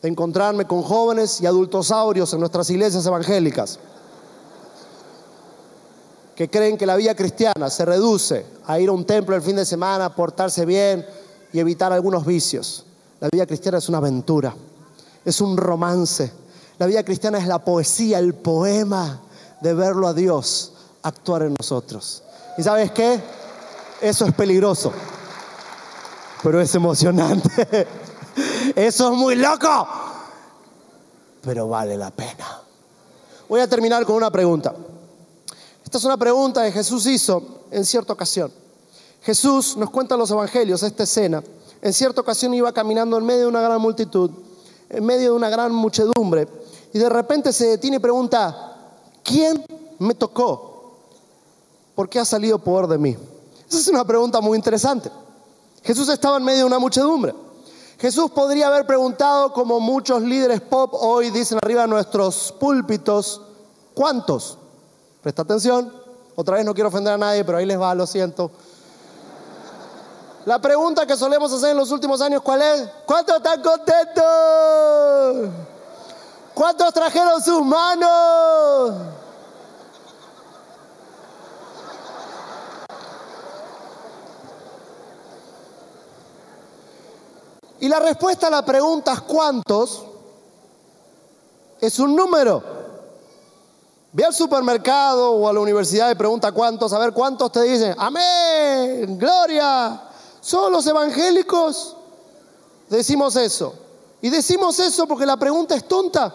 de encontrarme con jóvenes y adultosaurios en nuestras iglesias evangélicas que creen que la vida cristiana se reduce a ir a un templo el fin de semana, portarse bien y evitar algunos vicios. La vida cristiana es una aventura, es un romance. La vida cristiana es la poesía, el poema de verlo a Dios actuar en nosotros. ¿Y sabes qué? Eso es peligroso, pero es emocionante. Eso es muy loco, pero vale la pena. Voy a terminar con una pregunta. Esta es una pregunta que Jesús hizo en cierta ocasión. Jesús, nos cuentan los evangelios esta escena, en cierta ocasión iba caminando en medio de una gran multitud, en medio de una gran muchedumbre, y de repente se detiene y pregunta: ¿quién me tocó? ¿Por qué ha salido poder de mí? Esa es una pregunta muy interesante. Jesús estaba en medio de una muchedumbre. Jesús podría haber preguntado, como muchos líderes pop hoy dicen arriba de nuestros púlpitos, ¿cuántos? Presta atención. Otra vez no quiero ofender a nadie, pero ahí les va, lo siento. La pregunta que solemos hacer en los últimos años, ¿cuál es? ¿Cuántos están contentos? ¿Cuántos trajeron sus manos? Y la respuesta a la pregunta ¿cuántos? Es un número. Ve al supermercado o a la universidad y pregunta ¿cuántos? A ver cuántos te dicen ¡amén! ¡Gloria! ¿Son los evangélicos? Decimos eso. Y decimos eso porque la pregunta es tonta.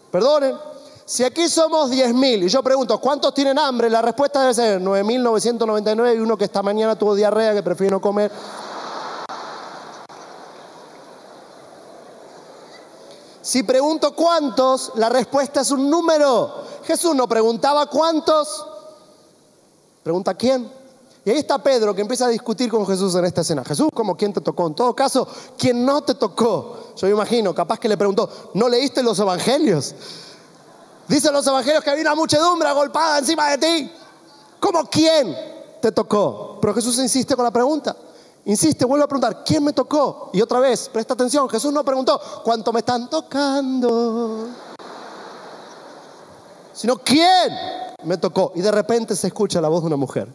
Perdonen. Si aquí somos 10.000 y yo pregunto ¿cuántos tienen hambre? La respuesta debe ser 9.999 y uno que esta mañana tuvo diarrea que prefiere no comer. Si pregunto cuántos, la respuesta es un número. Jesús no preguntaba cuántos, pregunta quién. Y ahí está Pedro que empieza a discutir con Jesús en esta escena. Jesús, ¿cómo quién te tocó? En todo caso, ¿quién no te tocó? Yo me imagino, capaz que le preguntó, ¿no leíste los evangelios? Dicen los evangelios que había una muchedumbre agolpada encima de ti. ¿Cómo quién te tocó? Pero Jesús insiste con la pregunta. Insiste, vuelve a preguntar, ¿quién me tocó? Y otra vez, presta atención, Jesús no preguntó, ¿cuánto me están tocando? Sino, ¿quién me tocó? Y de repente se escucha la voz de una mujer.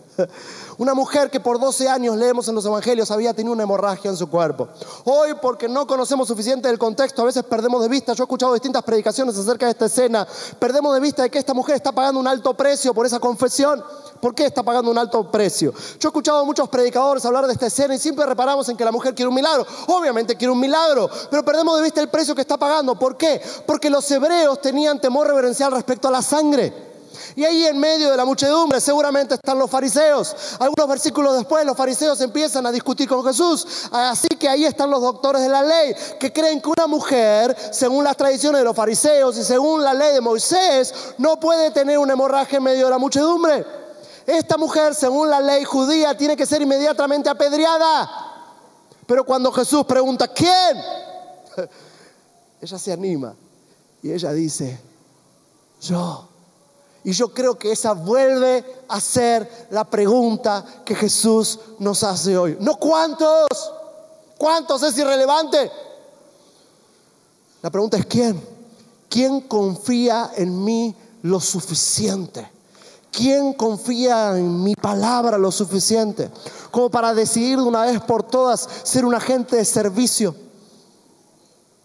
Una mujer que por 12 años, leemos en los evangelios, había tenido una hemorragia en su cuerpo. Hoy, porque no conocemos suficiente del contexto, a veces perdemos de vista, yo he escuchado distintas predicaciones acerca de esta escena, perdemos de vista de que esta mujer está pagando un alto precio por esa confesión. ¿Por qué está pagando un alto precio? Yo he escuchado a muchos predicadores hablar de esta escena y siempre reparamos en que la mujer quiere un milagro. Obviamente quiere un milagro, pero perdemos de vista el precio que está pagando. ¿Por qué? Porque los hebreos tenían temor reverencial respecto a la sangre. Y ahí en medio de la muchedumbre seguramente están los fariseos. Algunos versículos después los fariseos empiezan a discutir con Jesús. Así que ahí están los doctores de la ley que creen que una mujer, según las tradiciones de los fariseos y según la ley de Moisés, no puede tener una hemorragia en medio de la muchedumbre. Esta mujer, según la ley judía, tiene que ser inmediatamente apedreada. Pero cuando Jesús pregunta ¿quién? Ella se anima y ella dice yo. Y yo creo que esa vuelve a ser la pregunta que Jesús nos hace hoy. No cuántos. ¿Cuántos es irrelevante? La pregunta es ¿quién? ¿Quién confía en mí lo suficiente? ¿Quién confía en mi palabra lo suficiente como para decidir de una vez por todas ser un agente de servicio?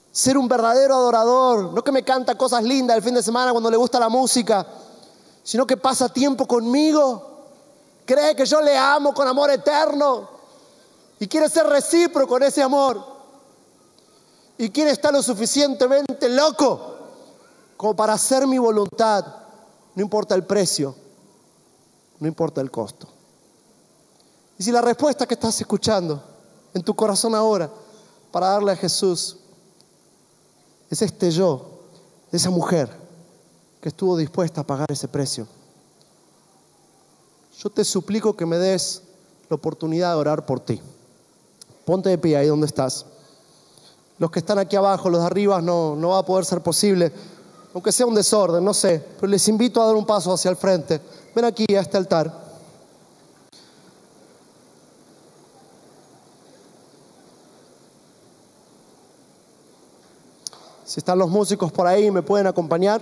Ser un verdadero adorador, no que me canta cosas lindas el fin de semana cuando le gusta la música, sino que pasa tiempo conmigo, cree que yo le amo con amor eterno y quiere ser recíproco en ese amor. Y quiere estar lo suficientemente loco como para hacer mi voluntad, no importa el precio. No importa el costo. Y si la respuesta que estás escuchando en tu corazón ahora para darle a Jesús es este yo, de esa mujer que estuvo dispuesta a pagar ese precio, yo te suplico que me des la oportunidad de orar por ti. Ponte de pie ahí donde estás. Los que están aquí abajo, los de arriba, no va a poder ser posible, aunque sea un desorden, no sé, pero les invito a dar un paso hacia el frente. Ven aquí a este altar. Si están los músicos por ahí, ¿me pueden acompañar?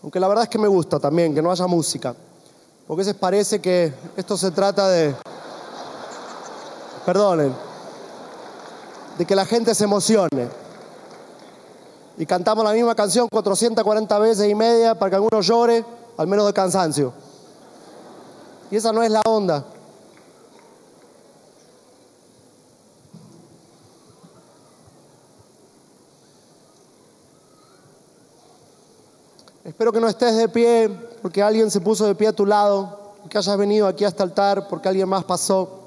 Aunque la verdad es que me gusta también que no haya música, porque a veces parece que esto se trata de... Perdonen, de que la gente se emocione. Y cantamos la misma canción 440 veces y media para que alguno llore, al menos de cansancio. Y esa no es la onda. Espero que no estés de pie porque alguien se puso de pie a tu lado, que hayas venido aquí a este altar porque alguien más pasó.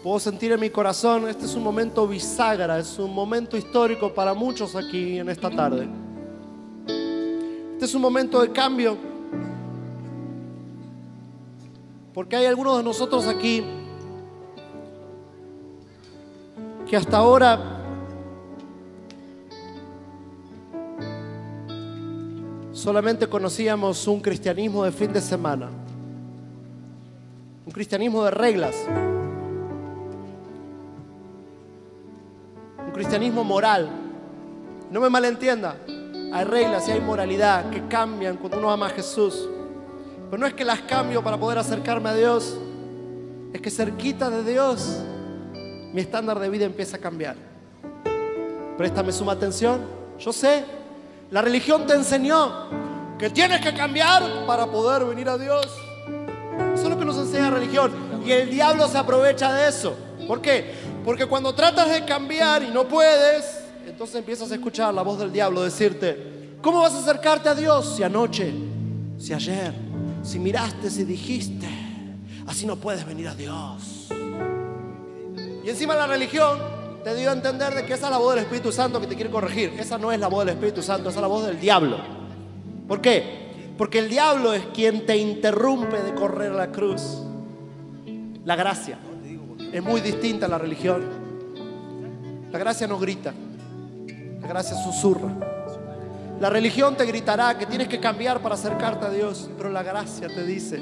Puedo sentir en mi corazón, este es un momento bisagra, es un momento histórico para muchos aquí en esta tarde. Este es un momento de cambio, porque hay algunos de nosotros aquí que hasta ahora solamente conocíamos un cristianismo de fin de semana, un cristianismo de reglas, un cristianismo moral. No me malentienda, hay reglas y hay moralidad que cambian cuando uno ama a Jesús, pero no es que las cambio para poder acercarme a Dios, es que cerquita de Dios mi estándar de vida empieza a cambiar. Préstame suma atención. Yo sé, la religión te enseñó que tienes que cambiar para poder venir a Dios. Eso es lo que nos enseña la religión. Y el diablo se aprovecha de eso. ¿Por qué? Porque cuando tratas de cambiar y no puedes, entonces empiezas a escuchar la voz del diablo decirte: ¿cómo vas a acercarte a Dios si anoche, si ayer, si miraste, si dijiste? Así no puedes venir a Dios. Y encima la religión te dio a entender de que esa es la voz del Espíritu Santo que te quiere corregir. Esa no es la voz del Espíritu Santo, esa es la voz del diablo. ¿Por qué? Porque el diablo es quien te interrumpe de correr a la cruz. La gracia es muy distinta a la religión. La gracia no grita, la gracia susurra. La religión te gritará que tienes que cambiar para acercarte a Dios, pero la gracia te dice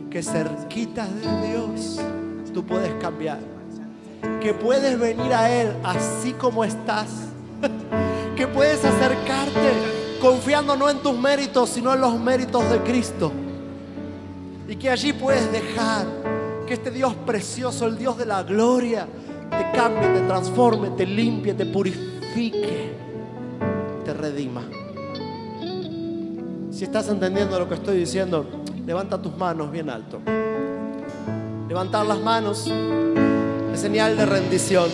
que cerquita de Dios tú puedes cambiar, que puedes venir a Él así como estás, que puedes acercarte confiando no en tus méritos, sino en los méritos de Cristo, y que allí puedes dejar que este Dios precioso, el Dios de la gloria, te cambie, te transforme, te limpie, te purifique, te redima. Si estás entendiendo lo que estoy diciendo, levanta tus manos bien alto. Levantar las manos es señal de rendición.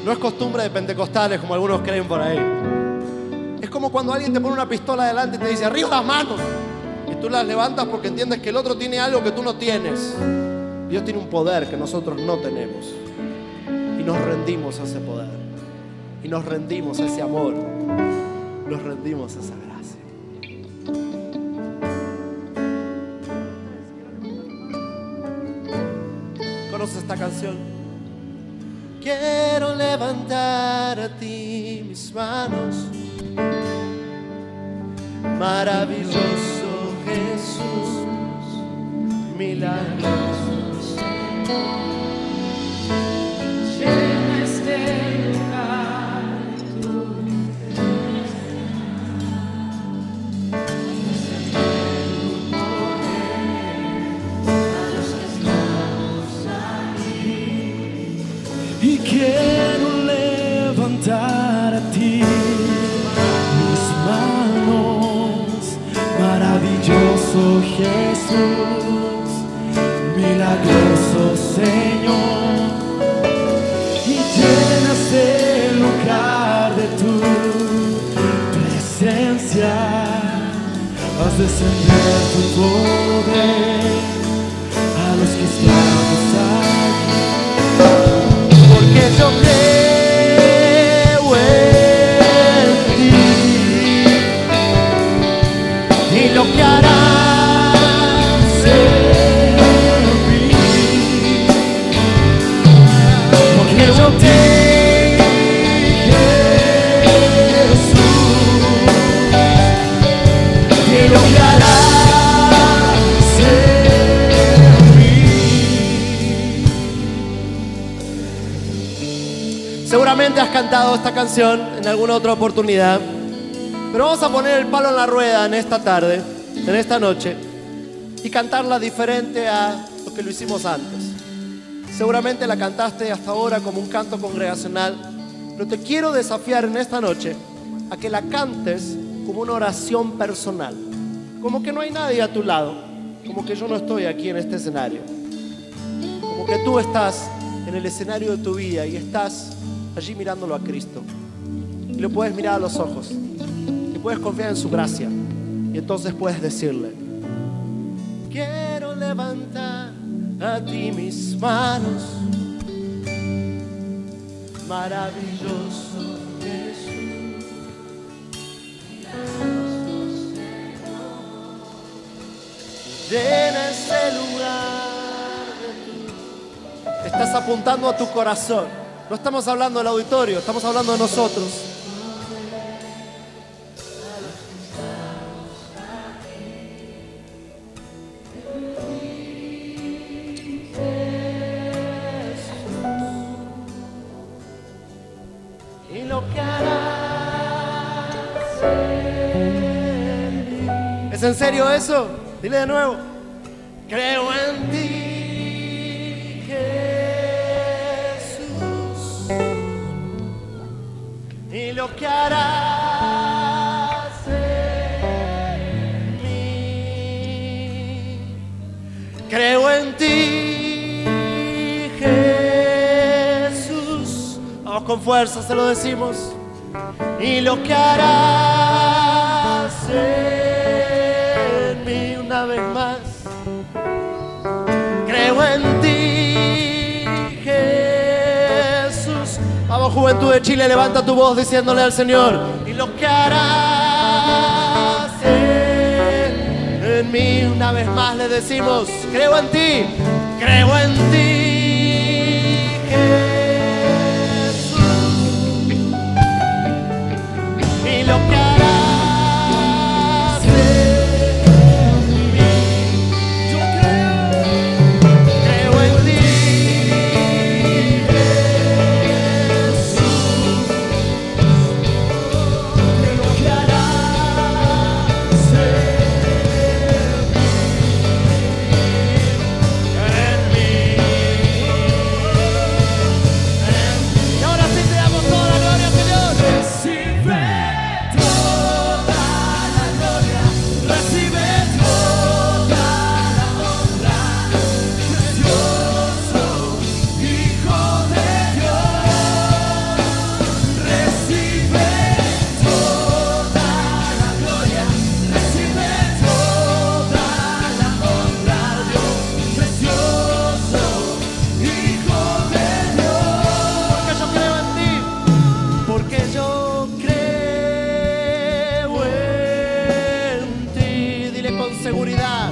No es costumbre de pentecostales como algunos creen por ahí. Es como cuando alguien te pone una pistola delante y te dice: arriba las manos. Y tú las levantas porque entiendes que el otro tiene algo que tú no tienes. Dios tiene un poder que nosotros no tenemos. Y nos rendimos a ese poder. Y nos rendimos a ese amor. Nos rendimos a esa gracia. ¿Conoces esta canción? Quiero levantar a ti mis manos. Maravilloso Jesús, milagroso Señor. Llena este lugar de tu y quiero levantar a ti mis manos, maravilloso Jesús, milagroso Señor, y llenas el lugar de tu presencia, haz descender tu poder a los que estamos aquí. Porque yo creo en ti y lo que harás en mí. Porque yo te Jesús y lo que harás en mí. Seguramente has cantado esta canción en alguna otra oportunidad, pero vamos a poner el palo en la rueda en esta tarde, en esta noche, y cantarla diferente a lo que lo hicimos antes. Seguramente la cantaste hasta ahora como un canto congregacional, pero te quiero desafiar en esta noche a que la cantes como una oración personal, como que no hay nadie a tu lado, como que yo no estoy aquí en este escenario, como que tú estás en el escenario de tu vida y estás allí mirándolo a Cristo, y lo puedes mirar a los ojos y puedes confiar en su gracia, y entonces puedes decirle: quiero levantar a ti mis manos, Maravilloso Jesús. Llena ese lugar de tu... Estás apuntando a tu corazón. No estamos hablando del auditorio, estamos hablando de nosotros. Y lo que harás en mí. ¿Es en serio eso? Dile de nuevo. Creo en ti, Jesús, y lo que harás en mí. Creo en ti, Jesús. Vamos con fuerza, se lo decimos. Y lo que harás en mí, una vez más. Creo en ti, Jesús. Vamos, juventud de Chile, levanta tu voz diciéndole al Señor. Y lo que harás en mí, una vez más le decimos. Creo en ti, Jesús. Y lo que harás seguridad.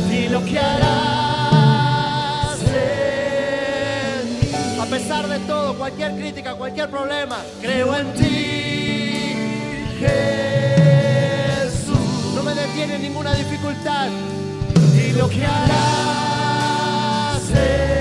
Y lo que harás en mí. A pesar de todo, cualquier crítica, cualquier problema, creo en ti, Jesús. No me detiene ninguna dificultad. Y lo que harás en mí.